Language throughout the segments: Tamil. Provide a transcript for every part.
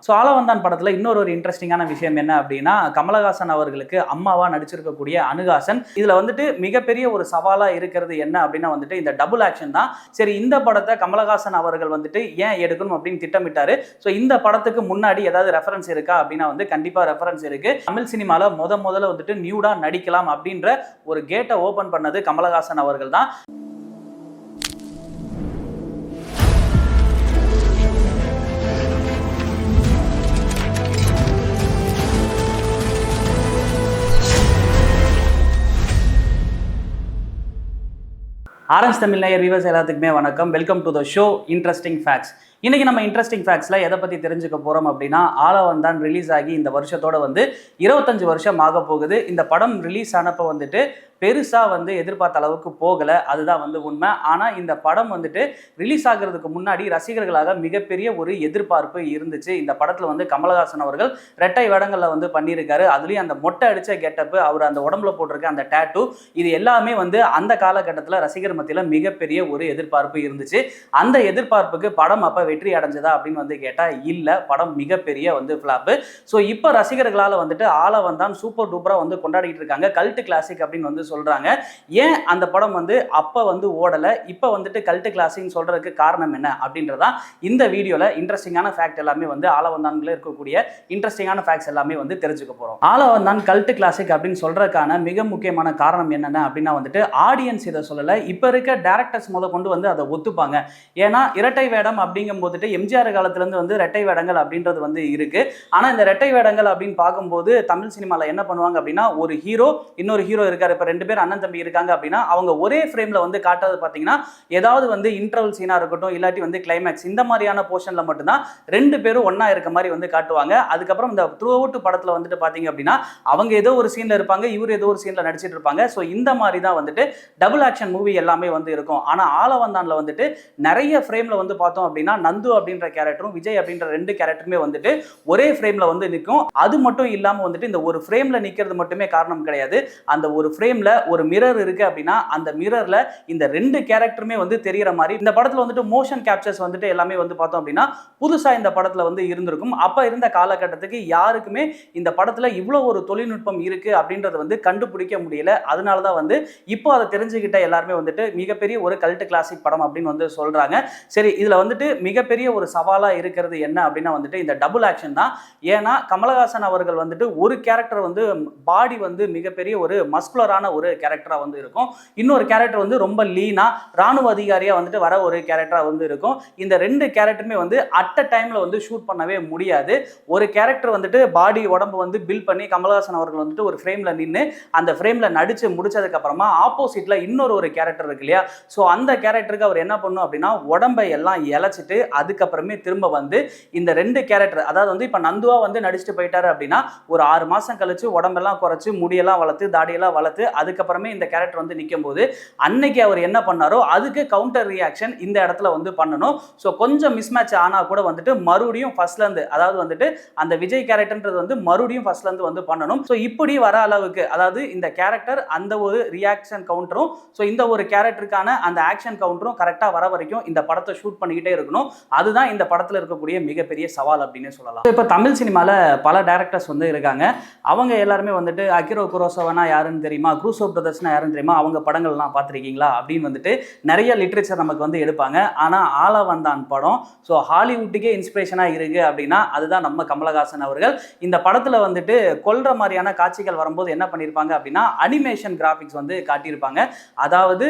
ஸோ ஆளவந்தான் படத்தில் இன்னொரு இன்ட்ரெஸ்டிங்கான விஷயம் என்ன அப்படின்னா, கமலஹாசன் அவர்களுக்கு அம்மாவா நடிச்சிருக்கக்கூடிய அனுகாசன் இதில் வந்துட்டு மிகப்பெரிய ஒரு சவாலாக இருக்கிறது என்ன அப்படின்னா வந்துட்டு இந்த டபுள் ஆக்ஷன் தான். சரி, இந்த படத்தை கமலஹாசன் அவர்கள் வந்துட்டு ஏன் எடுக்கணும் அப்படின்னு திட்டமிட்டாரு. ஸோ இந்த படத்துக்கு முன்னாடி ஏதாவது ரெஃபரன்ஸ் இருக்கா அப்படின்னா வந்து கண்டிப்பாக ரெஃபரன்ஸ் இருக்கு. தமிழ் சினிமாவில் முதல்ல வந்துட்டு நியூடா நடிக்கலாம் அப்படின்ற ஒரு கேட்டை ஓபன் பண்ணது கமலஹாசன் அவர்கள் தான். ஆரஞ்ச் தமிழ் நேயர் வியூவர்ஸ் எல்லாத்துக்குமே வணக்கம். Welcome to the show interesting facts. இன்னைக்கு நம்ம இன்ட்ரெஸ்டிங் ஃபேக்ட்ஸில் எதை பற்றி தெரிஞ்சுக்க போகிறோம் அப்படின்னா, ஆளவந்தான் ரிலீஸ் ஆகி இந்த வருஷத்தோட வந்து 25 வருஷம் ஆக போகுது. இந்த படம் ரிலீஸ் ஆனப்போ வந்துட்டு பெருசாக வந்து எதிர்பார்த்த அளவுக்கு போகலை, அதுதான் வந்து உண்மை. ஆனால் இந்த படம் வந்துட்டு ரிலீஸ் ஆகிறதுக்கு முன்னாடி ரசிகர்களாக மிகப்பெரிய ஒரு எதிர்பார்ப்பு இருந்துச்சு. இந்த படத்தில் வந்து கமலஹாசன் அவர்கள் ரெட்டை வேடங்களில் வந்து பண்ணியிருக்காரு. அதுலேயும் அந்த மொட்டை அடித்த கெட்டப்பு, அவர் அந்த உடம்புல போட்டிருக்க அந்த டேட்டூ, இது எல்லாமே வந்து அந்த காலகட்டத்தில் ரசிகர் மத்தியில் மிகப்பெரிய ஒரு எதிர்பார்ப்பு இருந்துச்சு. அந்த எதிர்பார்ப்புக்கு படம் அப்போ வெற்றி அடைஞ்சதா அப்படின்னு வந்து கேட்டால் இல்லை, படம் மிகப்பெரிய வந்து ஃப்ளாப்பு. ஸோ இப்போ ரசிகர்களால் வந்துட்டு ஆளவந்தான் சூப்பர் டூப்பராக வந்து கொண்டாடிட்டு இருக்காங்க. கல்ட் கிளாசிக் அப்படின்னு வந்து சொல்றாங்க. ஏன் அந்த படம் வந்து அப்ப வந்து ஓடல, இப்ப வந்துட்டு கல்ட் கிளாசிக் சொல்றதுக்கு காரணம் என்ன அப்படின்றதா இந்த வீடியோல இன்ட்ரெஸ்டிங்கான ஃபேக்ட் எல்லாமே வந்து ஆளவந்தான்ல இருக்கக்கூடிய இன்ட்ரெஸ்டிங்கான ஃபேக்ட்ஸ் எல்லாமே வந்து தெரிஞ்சுக்க போறோம். ஆளவந்தான் கல்ட் கிளாசிக் அப்படின்னு சொல்றதுக்கான மிக முக்கியமான காரணம் என்னன்னா அப்படின்னா வந்துட்டு ஆடியன்ஸ் இதை சொல்லல, இப்ப இருக்க டைரக்டர்ஸ் கொண்டு வந்து அதை ஒத்துப்பாங்க. ஏன்னா இரட்டை வேடம் அப்படிங்கும் போதுட்டு எம்ஜிஆர் காலத்துல இருந்து வந்து இரட்டை வேடங்கள் அப்படின்றது வந்து இருக்கு. ஆனா இந்த இரட்டை வேடங்கள் அப்படின்னு பார்க்கும்போது தமிழ் சினிமால என்ன பண்ணுவாங்க அப்படின்னா, ஒரு ஹீரோ இன்னொரு ஹீரோ இருக்காரு, இப்ப 2 பேர் அண்ணன் தம்பி இருக்காங்க அப்படின்னா அவங்க ஒரே ஃப்ரேம்ல வந்து காட்டுறது பாத்தீங்கன்னா ஏதாவது வந்து இன்டர்வல் சீனா இருக்கட்டும், இல்லாட்டி வந்து கிளைமேக்ஸ், இந்த மாதிரியான போர்ஷன்ல மட்டும்தான் 2 பேரும் ஒண்ணா இருக்க மாதிரி வந்து காட்டுவாங்க. அதுக்கப்புறம் இந்த த்ரூ அவுட் படத்துல வந்துட்டு பாத்தீங்க அப்படின்னா அவங்க ஏதோ ஒரு சீன்ல இருப்பாங்க, இவர் ஏதோ ஒரு சீன்ல நடிச்சிட்டு இருப்பாங்க. ஸோ இந்த மாதிரி தான் வந்துட்டு டபுள் ஆக்ஷன் மூவி எல்லாமே வந்து இருக்கும். ஆனா ஆளவந்தான்ல வந்துட்டு நிறைய ஃப்ரேம்ல வந்து பார்த்தோம் அப்படின்னா நந்து அப்படின்ற கேரக்டரும் விஜய் அப்படின்ற 2 கேரக்டருமே வந்துட்டு ஒரே ஃப்ரேம்ல வந்து நிற்கும். அது மட்டும் இல்லாம வந்துட்டு இந்த ஒரு ஃப்ரேம்ல நிக்கிறது மட்டுமே காரணம் கிடையாது. அந்த ஒரு ஃப்ரேம்ல ஒரு மிரர் இருக்கு அப்படின்னா அந்த மிரர்ல இந்த 2 கேரக்டருமே வந்து தெரியற மாதிரி இந்த படத்துல வந்துட்டு மோஷன் கேப்சர்ஸ் வந்துட்டு எல்லாமே வந்து பார்த்தோம் அப்படின்னா புதுசா இந்த படத்துல வந்து இருந்திருக்கும். அப்ப இருந்த காலகட்டத்துக்கு யாருக்குமே இந்த படத்துல இவ்வளவு ஒரு தொழில்நுட்பம் இருக்கு அப்படின்றத வந்து கண்டுபிடிக்க முடியல. அதனாலதான் வந்து இப்போ அதை தெரிஞ்சுக்கிட்ட எல்லாருமே வந்துட்டு மிகப்பெரிய ஒரு கல்ட் கிளாசிக் படம் அப்படின்னு வந்து சொல்றாங்க. சரி, இதுல வந்துட்டு மிகப்பெரிய ஒரு சவாலா இருக்கிறது என்ன அப்படின்னா வந்துட்டு இந்த டபுள் ஆக்ஷன் தான். ஏன்னா கமலஹாசன் அவர்கள் வந்துட்டு ஒரு கேரக்டர் வந்து பாடி வந்து மிகப்பெரிய ஒரு மஸ்குலரான ஒரு கேரக்டரா வந்து இருக்கும், இன்னொரு கேரக்டர் வந்து ரொம்ப லீனா ராணுவ அதிகாரியா வந்துட்டு வர ஒரு கேரக்டரா வந்து இருக்கும். இந்த 2 கேரக்டருமே வந்து அட் அ டைம்ல வந்து ஷூட் பண்ணவே முடியாது. ஒரு கேரக்டர் வந்துட்டு பாடி உடம்பு வந்து பில்ட் பண்ணி கமலஹாசன் அவர்கள் வந்துட்டு ஒரு ஃப்ரேம்ல நின்று அந்த ஃப்ரேம்ல நடிச்சு முடிச்சதுக்கு அப்புறமா ஆப்போசிட்ல இன்னொரு கேரக்டர் இருக்கு இல்லையா, ஸோ அந்த கேரக்டருக்கு அவர் என்ன பண்ணும் அப்படின்னா உடம்பை எல்லாம் இழைச்சிட்டு அதுக்கப்புறமே திரும்ப வந்து இந்த 2 கேரக்டர், அதாவது வந்து இப்ப நந்துவா வந்து நடிச்சுட்டு போயிட்டாரு அப்படின்னா ஒரு 6 மாசம் கழிச்சு உடம்பெல்லாம் குறைச்சு முடியெல்லாம் வளர்த்து தாடியெல்லாம் வளர்த்து அதுக்கப்புறமே இந்த கேரக்டர் வந்து நிற்கும் போது அன்னைக்கு அவர் என்ன பண்ணாரோ அதுக்கு கவுண்டர் ரியாக்ஷன் இந்த இடத்துல வந்து பண்ணணும். ஸோ கொஞ்சம் மிஸ்மேட்ச் ஆனா கூட வந்துட்டு மறுபடியும் ஃபர்ஸ்ட்ல இருந்து, அதாவது வந்துட்டு அந்த விஜய் கேரக்டர்ன்றது வந்து மறுபடியும் ஃபர்ஸ்ட்ல இருந்து வந்து பண்ணணும். ஸோ இப்படி வர அளவுக்கு, அதாவது இந்த கேரக்டர் அந்த ஒரு ரியாக்ஷன் கவுண்டரும் ஸோ இந்த ஒரு கேரக்டருக்கான அந்த ஆக்ஷன் கவுண்டரும் கரெக்டாக வர வரைக்கும் இந்த படத்தை ஷூட் பண்ணிக்கிட்டே இருக்கணும். அதுதான் இந்த படத்தில் இருக்கக்கூடிய மிகப்பெரிய சவால் அப்படின்னு சொல்லலாம். இப்போ தமிழ் சினிமாவில் பல டைரக்டர்ஸ் வந்து இருக்காங்க. அவங்க எல்லாருமே வந்துட்டு அகிரோ குரோசவானா யாருன்னு தெரியுமா, குரூசோ பிரதர்ஸ்னா யாருன்னு தெரியுமா, அவங்க படங்கள்லாம் பார்த்துருக்கீங்களா அப்படின்னு வந்துட்டு நிறைய லிட்ரேச்சர் நமக்கு வந்து எடுப்பாங்க. ஆனால் ஆளவந்தான் படம் ஸோ ஹாலிவுட்டுக்கே இன்ஸ்பிரேஷனாக இருக்கு அப்படின்னா அதுதான் நம்ம கமலஹாசன் அவர்கள். இந்த படத்தில் வந்துட்டு கொல்ற மாதிரியான காட்சிகள் வரும்போது என்ன பண்ணியிருப்பாங்க அப்படின்னா அனிமேஷன் கிராஃபிக்ஸ் வந்து காட்டியிருப்பாங்க. அதாவது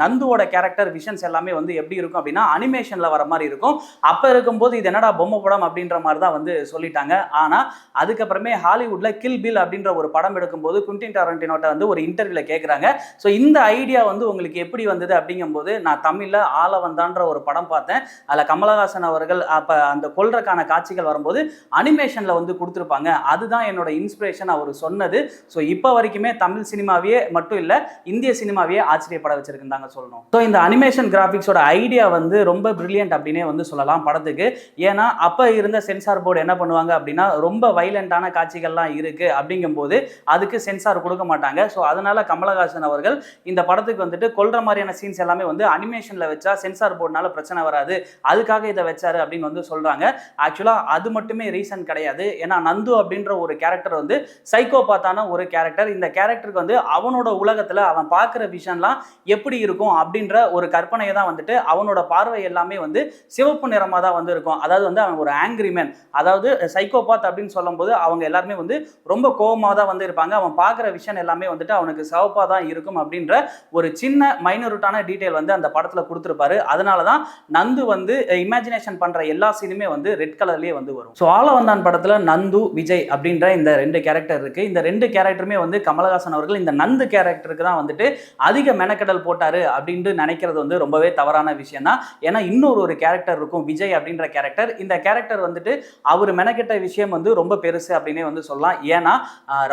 நந்துவோட கேரக்டர் விஷன்ஸ் எல்லாமே வந்து எப்படி இருக்கும் அப்படின்னா அனிமேஷனில் வர மாதிரி இருக்கும். அப்போ இருக்கும்போது இது என்னடா பொம்மை படம் அப்படின்ற மாதிரி தான் வந்து சொல்லிட்டாங்க. ஆனால் அதுக்கப்புறமே ஹாலிவுட்ல கில் பில் அப்படின்ற ஒரு படம் எடுக்கும்போது குவின்டன் டாரன்டினோட்ட வந்து ஒரு இன்டர்வியூல கேட்குறாங்க, ஸோ இந்த ஐடியா வந்து உங்களுக்கு எப்படி வந்தது அப்படிங்கும்போது நான் தமிழில் ஆளவந்தான்ற ஒரு படம் பார்த்தேன், அதில் கமலஹாசன் அவர்கள் அப்போ அந்த கொல்றக்கான காட்சிகள் வரும்போது அனிமேஷனில் வந்து கொடுத்துருப்பாங்க, அதுதான் என்னோட இன்ஸ்பிரேஷன் அவர் சொன்னது. ஸோ இப்போ வரைக்குமே தமிழ் சினிமாவே மட்டும் இல்லை இந்திய சினிமாவே ஆச்சரியப்பட வச்சிருக்குன்னு சொல்லணும். ஸோ இந்த அனிமேஷன் கிராஃபிக்ஸோட ஐடியா வந்து ரொம்ப பிரில்லியன்ட் அப்படின்னே வந்து சொல்லலாம் படத்துக்கு. ஏன்னா அப்போ இருந்த சென்சார் போர்டு என்ன பண்ணுவாங்க அப்படின்னா ரொம்ப வைலண்டான காட்சிகள்லாம் இருக்கு அப்படிங்கும்போது அதுக்கு சென்சார் கொடுக்க மாட்டாங்க. ஸோ அதனால அதனால கமலஹாசன் அவர்கள் இந்த படத்துக்கு வந்துட்டு கொல்ற மாதிரியான சீன்ஸ் எல்லாமே வந்து அனிமேஷன்ல வச்சா சென்சார் போர்டுனால பிரச்சனை வராது, அதுக்காக இதை வச்சாரு அப்படின்னு வந்து சொல்றாங்க. ஆக்சுவலா அது மட்டுமே ரீசன் கிடையாது. ஏன்னா நந்து அப்படின்ற ஒரு கேரக்டர் வந்து சைக்கோபாத்தான ஒரு கேரக்டர். இந்த கேரக்டருக்கு வந்து அவனோட உலகத்துல அவன் பார்க்குற விஷன்லாம் எப்படி இருக்கும் அப்படின்ற ஒரு கற்பனையை தான் வந்துட்டு அவனோட பார்வை எல்லாமே வந்து சிவப்பு நிறமாக தான் வந்து இருக்கும். அதாவது வந்து அவன் ஒரு ஆங்கிரி மேன், அதாவது சைக்கோபாத் அப்படின்னு சொல்லும்போது அவங்க எல்லாருமே வந்து ரொம்ப கோபமாக தான் வந்து இருப்பாங்க. அவன் பார்க்குற விஷன் எல்லாமே வந்துட்டு அவனுக்கு சிவப்பாக தான் இருக்கும் அப்படின்ற ஒரு சின்ன மைனூட்டான டீட்டெயில் வந்து அந்த படத்தில் கொடுத்துருப்பாரு. அதனால தான் நந்து வந்து இமேஜினேஷன் பண்ற எல்லா சீனுமே வந்து ரெட் கலர்லேயே வந்து வரும். ஸோ ஆளவந்தான் படத்தில் நந்து விஜய் அப்படின்ற இந்த 2 கேரக்டர் இருக்கு. இந்த 2 கேரக்டருமே வந்து கமலஹாசன் அவர்கள் இந்த நந்து கேரக்டருக்கு தான் வந்துட்டு அதிக மெனக்கடல் போட்டாரு அப்படின்ட்டு நினைக்கிறது வந்து ரொம்பவே தவறான விஷயம் தான். ஏன்னா இன்னொரு ஒரு கேரக்டர் இருக்கும் விஜய் அப்படின்ற கேரக்டர். இந்த கேரக்டர் வந்துட்டு அவர் மெனக்கெட்ட விஷயம் வந்து ரொம்ப பெருசு அப்படின்னே வந்து சொல்லலாம். ஏன்னா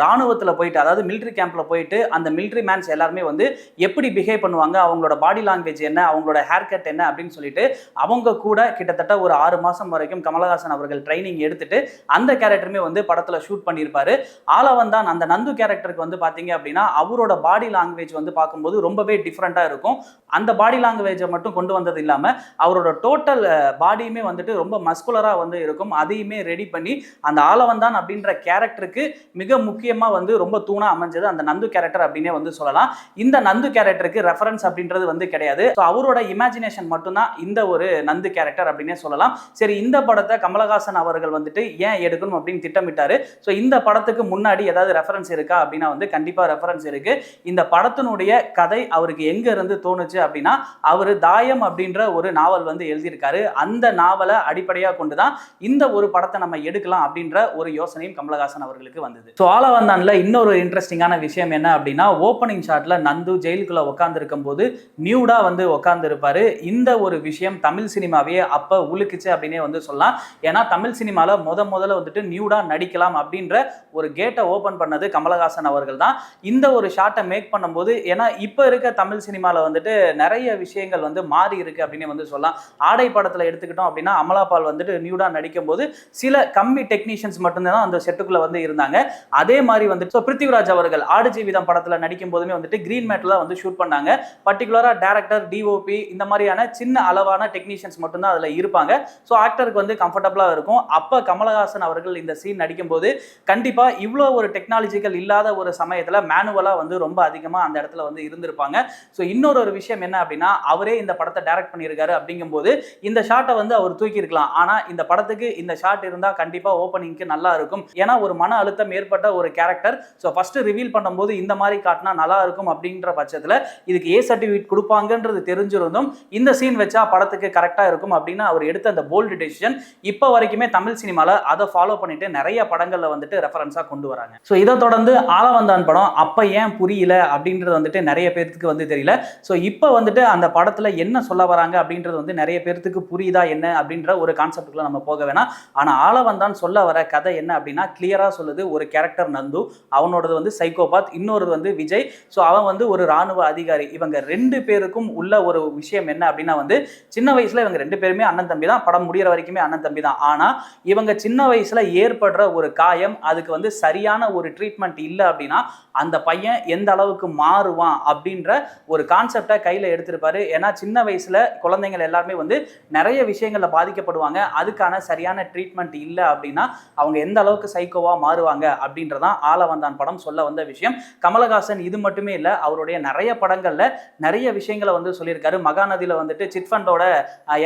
ராணுவத்தில் போயிட்டு, அதாவது மிலிட்ரி கேம்ப்ல போயிட்டு அந்த மிலிட்ரி மேன்ஸ் எல்லாருமே வந்து எப்படி பிஹேவ் பண்ணுவாங்க, அவங்களோட பாடி லாங்குவேஜ் என்ன, அவங்களோட ஹேர் கட் என்ன அப்படின்னு சொல்லிட்டு அவங்க கூட கிட்டத்தட்ட ஒரு 6 மாசம் வரைக்கும் கமலஹாசன் அவர்கள் ட்ரைனிங் எடுத்துட்டு அந்த கேரக்டருமே வந்து படத்துல ஷூட் பண்ணியிருப்பாரு. ஆளவந்தான் அந்த நந்து கேரக்டருக்கு வந்து பாத்தீங்க அப்படின்னா அவரோட பாடி லாங்குவேஜ் வந்து பார்க்கும்போது ரொம்பவே டிஃப்ரெண்டா இருக்கும். அந்த பாடி லாங்குவேஜை மட்டும் கொண்டு வந்தது இல்லாம அவரோட டோட்டல் பாடியுமே வந்துட்டு ரொம்ப மஸ்குலரா வந்து இருக்கும். அதையுமே ரெடி பண்ணி அந்த ஆளவந்தான் அப்படின்ற கேரக்டருக்கு மிக முக்கியமா வந்து ரொம்ப தூணா அமைஞ்சது அந்த நந்து கேரக்டர் அப்படின்னே வந்து சொல்லலாம். இந்த நந்து கேரக்டருக்கு ரெஃபரன்ஸ் அப்படின்றது வந்து கிடையாது. அவரோட இமேஜினேஷன் மட்டும்தான் இந்த ஒரு நந்து கேரக்டர் அப்படின்னே சொல்லலாம். சரி, இந்த படத்தை கமலஹாசன் அவர்கள் வந்துட்டு ஏன் எடுக்கணும் அப்படின்னு திட்டமிட்டாரு. ஸோ இந்த படத்துக்கு முன்னாடி ஏதாவது ரெஃபரன்ஸ் இருக்கா அப்படின்னா வந்து கண்டிப்பா ரெஃபரன்ஸ் இருக்கு. இந்த படத்தினுடைய கதை அவருக்கு எங்க இருந்து தோணுச்சு அப்படின்னா அவர் தாயம் அப்படின்ற ஒரு நாவல் வந்து எழுதியிருக்காரு. அந்த நாவலை அடிப்படையாக கொண்டுதான் இந்த ஒரு படத்தை நம்ம எடுக்கலாம் அப்படின்ற ஒரு யோசனையும் கமலஹாசன் அவர்களுக்கு வந்தது. ஸோ ஆளவந்தான்ல இன்னொரு இன்ட்ரெஸ்டிங்கான விஷயம் என்ன அப்படின்னா ஓப்பனிங் ஷாட்ல நந்து ஜெயிலுக்குள்ள உட்கார்ந்து இருக்கும் போது நியூடா வந்து உட்கார்ந்து இருப்பாரு. இந்த ஒரு விஷயம் தமிழ் சினிமாவே அப்ப உழுக்குச்சு அப்படின்னே வந்து சொல்லலாம். ஏன்னா தமிழ் சினிமால முதல்ல வந்துட்டு நியூடா நடிக்கலாம் அப்படின்ற ஒரு கேட்டை ஓபன் பண்ணது கமலஹாசன் அவர்கள் தான். இந்த ஒரு ஷாட்டை மேக் பண்ணும்போது, ஏன்னா இப்ப இருக்க தமிழ் சினிமால வந்துட்டு நிறைய விஷயங்கள் வந்து மாறி இருக்கு அப்படின்னு வந்து சொல்லலாம். ஆடை படத்துல எடுத்துக்கிட்டோம் அப்படின்னா அமலாபால் வந்துட்டு நியூடா நடிக்கும் போது சில கம்மி டெக்னீஷியன்ஸ் மட்டும்தான் அந்த செட்டுக்குள்ள வந்து இருந்தாங்க. அதே மாதிரி வந்துட்டு பிருத்திவிராஜ் அவர்கள் ஆடு ஜீவிதம் படத்துல நடிக்கும் போதுமே வந்துட்டு கிரீன் மேட்ல வந்து ஷூட் பண்ணாங்க. பர்டிகுலரா டைரக்டர், டிஓபி இந்த மாதிரியான சின்ன அளவான டெக்னீஷியன்ஸ் மட்டும் தான் அதுல இருப்பாங்க. ஸோ ஆக்டருக்கு வந்து கம்ஃபர்டபுளா இருக்கும். அப்ப கமலஹாசன் அவர்கள் இந்த சீன் நடிக்கும் போது கண்டிப்பா இவ்வளோ ஒரு டெக்னாலஜிக்கல் இல்லாத ஒரு சமயத்துல மேனுவலா வந்து ரொம்ப அதிகமா அந்த இடத்துல வந்து இருந்திருப்பாங்க. ஸோ இன்னொரு விஷயம் என்ன அப்படின்னா அவரே இந்த படத்தை டைரக்ட் பண்ணியிருக்காரு அப்படிங்கும்போது இந்த ஷாட்டை வந்து அவர் தூக்கி இருக்கலாம். ஆனா இந்த படத்துக்கு இந்த ஷாட் இருந்தா கண்டிப்பா ஓப்பனிங்க்கு நல்லா இருக்கும். ஏன்னா ஒரு மன அழுத்தம் ஏற்பட்ட ஒரு கேரக்டர். ஸோ ஃபர்ஸ்ட் ரிவீல் பண்ணும்போது இந்த மாதிரி காட்டினா நல்லா இருக்கும் அப்படின்ற பட்சத்தில் இதுக்கு ஏ சர்டிஃபிகேட் கொடுப்பாங்கன்றது தெரிஞ்சிருந்தும் இந்த சீன் வச்சா படத்துக்கு கரெக்டாக இருக்கும் அப்படின்னு அவர் எடுத்த அந்த போல்டு டெசிஷன் இப்போ வரைக்குமே தமிழ் சினிமாவில் அதை ஃபாலோ பண்ணிட்டு நிறைய படங்களில் வந்துட்டு ரெஃபரன்ஸாக கொண்டு வராங்க. ஸோ இதை தொடர்ந்து ஆளவந்தான் படம் அப்போ ஏன் புரியல அப்படின்றது வந்துட்டு நிறைய பேருக்கு வந்து தெரியல. ஸோ இப்போ வந்துட்டு அந்த படத்தில் என்ன சொல்ல வராங்க அப்படின்றது வந்து நிறைய பேருக்கு புரியுதா என்ன அப்படின்ற ஒரு கான்செப்டுக்குள்ள நம்ம போக வேணாம். ஆனால் ஆளவந்தான் சொல்ல வர கதை என்ன அப்படின்னா கிளியராக சொல்லுது. ஒரு கேரக்டர் நந்து, அவனோடது வந்து சைக்கோபாத், இன்னொரு வந்து விஜய். ஸோ அவன் வந்து ஒரு ராணுவ அதிகாரி. இவங்க 2 பேருக்கும் உள்ள ஒரு விஷயம் என்ன அப்படின்னா வந்து சின்ன வயசுல இவங்க 2 பேருமே அண்ணன் தம்பி தான். படம் முடிகிற வரைக்குமே அண்ணன் தம்பி தான். ஆனா இவங்க சின்ன வயசுல ஏற்படுற ஒரு காயம், அதுக்கு வந்து சரியான ஒரு ட்ரீட்மெண்ட் இல்லை அப்படின்னா அந்த பையன் எந்த அளவுக்கு மாறுவான் அப்படின்ற ஒரு கான்செப்டை கையில எடுத்திருப்பாரு. ஏன்னா சின்ன வயசுல குழந்தைகள் எல்லாருமே வந்து நிறைய விஷயங்கள்ல பாதிக்கப்படுவாங்க. அதுக்கான சரியான ட்ரீட்மெண்ட் இல்லை அப்படின்னா அவங்க எந்த அளவுக்கு சைக்கோவா மாறுவாங்க அப்படின்றதான் ஆளவந்தான் படம் சொல்ல வந்த விஷயம். கமலஹாசன் இது மட்டுமே இல்லை, அவருடைய நிறைய படங்கள்ல நிறைய விஷயங்களை வந்து சொல்லியிருக்காரு. மகாநதியில வந்துட்டு சிட்ஃபண்டோட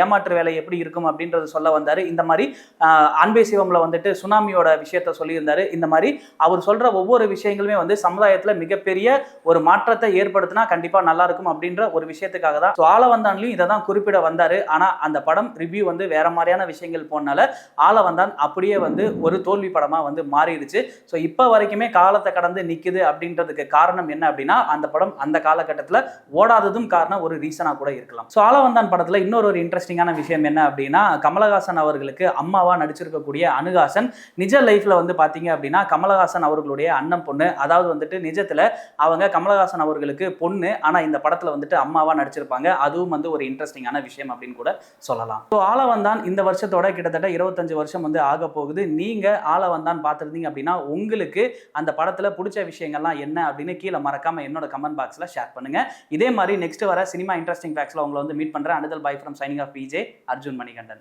ஏமாற்று வேலை எப்படி இருக்கும் அப்படின்றது சொல்ல வந்தாரு. இந்த மாதிரி அன்பே சிவம்ல வந்துட்டு சுனாமியோட விஷயத்த சொல்லியிருந்தாரு. இந்த மாதிரி அவர் சொல்ற ஒவ்வொரு விஷயங்களுமே வந்து சமுதாயத்துல மிகப்பெரிய ஒரு மாற்றத்தை ஏற்படுத்தினா கண்டிப்பா நல்லா இருக்கும் அப்படின்ற ஒரு விஷயத்துக்காக தான் ஆளவந்தான்லையும் இதை தான் குறிப்பிட வந்தாரு. ஆனா அந்த படம் ரிவ்யூ வந்து வேற மாதிரியான விஷயங்கள் போனால ஆளவந்தான் அப்படியே வந்து ஒரு தோல்வி படமா வந்து மாறிடுச்சு. ஸோ இப்போ வரைக்குமே காலத்தை கடந்து நிக்குது அப்படின்றதுக்கு காரணம் என்ன அப்படின்னா அந்த படம் அந்த காலகட்டத்தில் ஓடாததும் காரணம் ஒரு ரீசனா கூட இருக்கலாம். ஸோ ஆளவந்தான் படத்துல இன்னொரு ஒரு இன்ட்ரெஸ்டிங்கான விஷயம் என்ன அப்படின்னா கமலஹாசன் அவர்களுக்கு அம்மாவா நடிச்சிருக்கக்கூடிய அனுகாசன் நிஜ லைஃப்ல வந்து பாத்தீங்க அப்படின்னா கமலஹாசன் அவர்களுடைய அண்ணன் பொண்ணு. அதாவது வந்துட்டு நிஜத்துல அவங்க கமலஹாசன் அவர்களுக்கு பொண்ணு, ஆனா இந்த படத்துல வந்துட்டு அம்மாவா நடிச்சிருப்பாங்க. அதுவும் வந்து ஒரு இன்ட்ரெஸ்டிங்கான விஷயம் அப்படின்னு கூட சொல்லலாம். ஸோ ஆளவந்தான் இந்த வருஷத்தோட கிட்டத்தட்ட 25 வருஷம் வந்து ஆக போகுது. நீங்க ஆளவந்தான் பார்த்துருந்தீங்க அப்படின்னா உங்களுக்கு அந்த படத்துல பிடிச்ச விஷயங்கள்லாம் என்ன அப்படின்னு அப்படின்னு கீழே மறக்காம என்னோட கமெண்ட் பாக்ஸில் ஷேர் பண்ணுங்க. இதே மாதிரி நெக்ஸ்ட் வர சினிமா இன்ட்ரெஸ்டிங் ஃபேக்ட்ஸில் உங்களை வந்து மீட் பண்ணுறேன். Another bye from signing off PJ Arjun Manikandan.